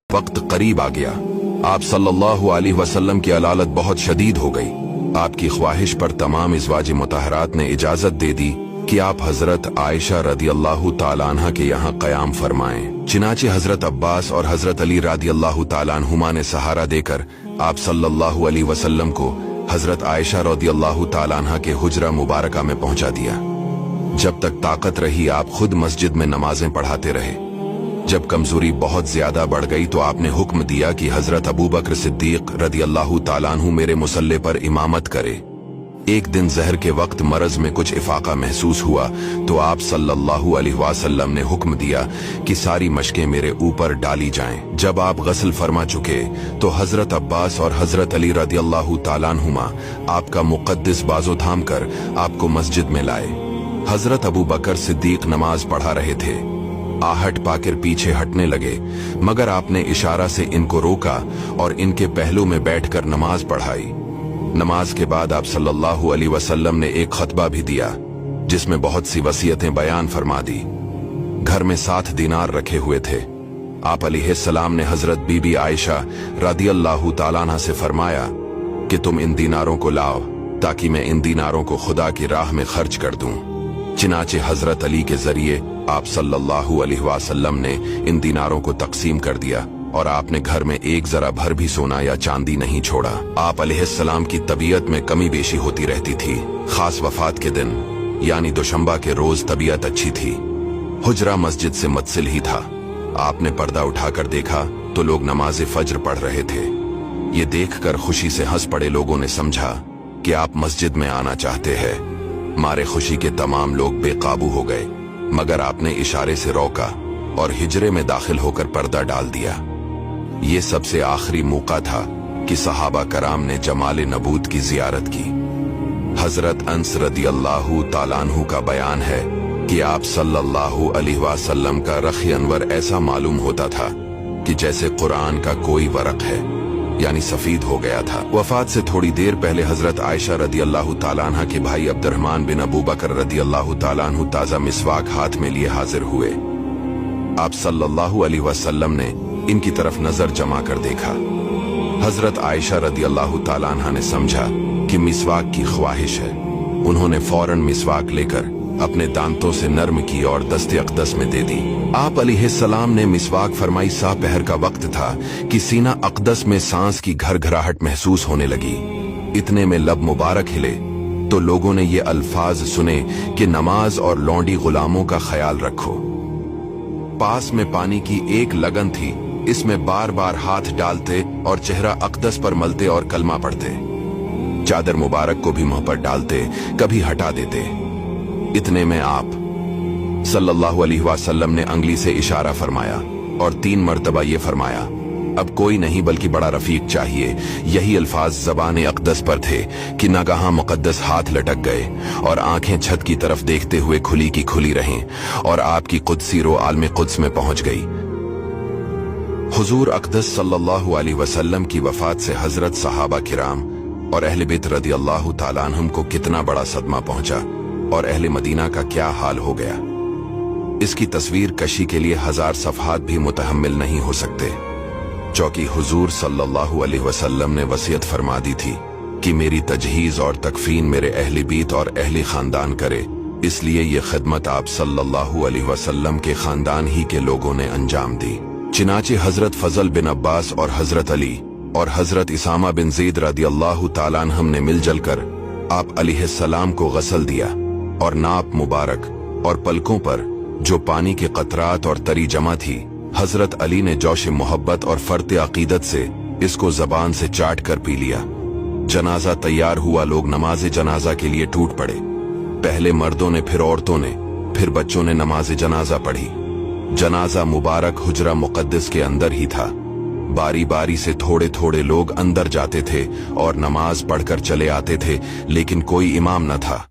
वक्त करीब आ गया। आप सल्लल्लाहु अलैहि वसल्लम की अलालत बहुत शदीद हो गई। आपकी ख्वाहिश पर तमाम इज़वाज मुतहरात ने इजाजत दे दी कि आप हजरत आयशा रदियल्लाहु ताला अन्हा के यहाँ क़याम फरमाएं। चिनाचे हजरत अब्बास और हजरत अली रदियल्लाहु ताला अन्हुमा ने सहारा देकर आप सल्लल्लाहु अलैहि वसल्लम को हजरत आयशा रदियल्लाहु ताला अन्हा के हुजरा मुबारका में पहुंचा दिया। जब तक ताकत रही आप खुद मस्जिद में नमाजें पढ़ाते रहे। जब कमजोरी बहुत ज्यादा बढ़ गई तो आपने हुक्म दिया कि हजरत अबू बकर सिद्दीक रदियल्लाहु ताला अन्हु मेरे मुसल्ले पर इमामत करे। एक दिन जहर के वक्त मरज में कुछ इफाका महसूस हुआ तो आप सल्लल्लाहु अलैहि वसल्लम ने हुक्म दिया कि सारी मशकें मेरे ऊपर डाली जाएं। जब आप गस्ल फरमा चुके तो हजरत अब्बास और हजरत अली रदियल्लाहु ताला अन्हुमा आपका मुक़द्दस बाजो थाम कर आपको मस्जिद में लाए। हजरत अबू बकर सिद्दीक नमाज पढ़ा रहे थे। आहट पाकर पीछे हटने लगे, मगर आपने इशारा से इनको रोका और इनके पहलू में बैठकर नमाज पढ़ाई। नमाज के बाद आप सल्लल्लाहु अलैहि वसल्लम ने एक खतबा भी दिया जिसमें बहुत सी वसीयतें बयान फरमा दी। घर में 7 दीनार रखे हुए थे। आप अलैहिस्सलाम ने हजरत बीबी आयशा रदियल्लाहु ताला अन्हा से फरमाया कि तुम इन दीनारों को लाओ ताकि मैं इन दीनारों को खुदा की राह में खर्च कर दूं। चिनाचे हजरत अली के जरिए आप सल्लल्लाहु अलैहि वसल्लम ने इन दीनारों को तकसीम कर दिया और आपने घर में एक जरा भर भी सोना या चांदी नहीं छोड़ा। आप अलैहिस्सलाम की तबीयत में कमी बेशी होती रहती थी। खास वफात के दिन यानी दोशंबा के रोज तबीयत अच्छी थी। हुजरा मस्जिद से मुत्सिल ही था। आपने पर्दा उठाकर देखा तो लोग नमाज फज्र पढ़ रहे थे। ये देखकर खुशी से हंस पड़े लोगों ने समझा कि आप मस्जिद में आना चाहते हैं। मारे खुशी के तमाम लोग बेकाबू हो गए, मगर आपने इशारे से रोका और हिजरे में दाखिल होकर पर्दा डाल दिया। ये सबसे आखिरी मौका था कि सहाबा कराम ने जमाल नबूत की जियारत की। हजरत अनस रदियल्लाहु ताला अन्हु का बयान है कि आप सल्लल्लाहु अलैहि वसल्लम का रख अनवर ऐसा मालूम होता था कि जैसे कुरान का कोई वरक है, यानी सफीद हो गया था। वफात से थोड़ी देर पहले हजरत आयशा रदियल्लाहु ताला अन्हा के भाई अब्दुर्रहमान बिन अबू बकर रदियल्लाहु ताला अन्हु ताजा मिसवाक हाथ में लिए हाजिर हुए। आप सल्लल्लाहु अलैहि वसल्लम ने इनकी तरफ नजर जमा कर देखा। हजरत आयशा रदियल्लाहु ताला अन्हा ने समझा कि मिसवाक की ख्वाहिश है। उन्होंने फौरन मिसवाक लेकर अपने दांतों से नर्म की और दस्ते अक़दस में दे दी। आप अलैहिस्सलाम ने मिसवाक फरमाई। पहर का वक्त था कि सीना अक़दस में सांस की घरघराहट महसूस होने लगी। इतने में लब मुबारक हिले तो लोगों ने ये अल्फाज सुने कि नमाज और लौंडी गुलामों का ख्याल रखो। पास में पानी की एक लगन थी, इसमें बार बार हाथ डालते और चेहरा अक़दस पर मलते और कलमा पढ़ते। चादर मुबारक को भी मुंह पर डालते, कभी हटा देते। इतने में आप सल्लल्लाहु अलैहि वसल्लम ने अंगली से इशारा फरमाया और 3 मरतबा ये फरमाया, अब कोई नहीं बल्कि बड़ा रफीक चाहिए। यही अल्फाज ज़बान अक़दस पर थे कि नागहां मुक़द्दस हाथ लटक गए और आंखें छत की तरफ देखते हुए खुली की खुली रहें और आपकी कुदसी रो आलम कुद्स में पहुंच गई। हुजूर अक़दस सल्लल्लाहु अलैहि वसल्लम की वफात से हजरत सहाबा किराम और अहले बैत रदियल्लाहु ताला अन्हुम को कितना बड़ा सदमा पहुंचा और अहले मदीना का क्या हाल हो गया। इसकी तस्वीर कशी के लिए 1000 सफ़हात भी मुतहम्मिल नहीं हो सकते। चौकी हुजूर सल्लल्लाहु अलैहि वसल्लम ने वसीयत फरमा दी थी कि मेरी तजहीज और तकफीन मेरे अहले बीत और अहले खानदान करे। इसलिए ये खिदमत आप सल्लल्लाहु अलैहि वसल्लम के खानदान ही के लोगों ने अंजाम दी। चिनाचे हजरत फजल बिन अब्बास और हजरत अली और हजरत इसामा बिन ज़ैद रदियल्लाहु ताला अन्हुम ने मिलजुल कर आप अलैहिस्सलाम को गसल दिया और नाप मुबारक और पलकों पर जो पानी के कतरात और तरी जमा थी, हजरत अली ने जोश मोहब्बत और फर्त अकीदत से इसको जबान से चाट कर पी लिया। जनाजा तैयार हुआ। लोग नमाज जनाजा के लिए टूट पड़े। पहले मर्दों ने, फिर औरतों ने, फिर बच्चों ने नमाज जनाजा पढ़ी। जनाजा मुबारक हुजरा मुक़द्दस के अंदर ही था। बारी बारी से थोड़े थोड़े लोग अंदर जाते थे और नमाज पढ़कर चले आते थे, लेकिन कोई इमाम न था।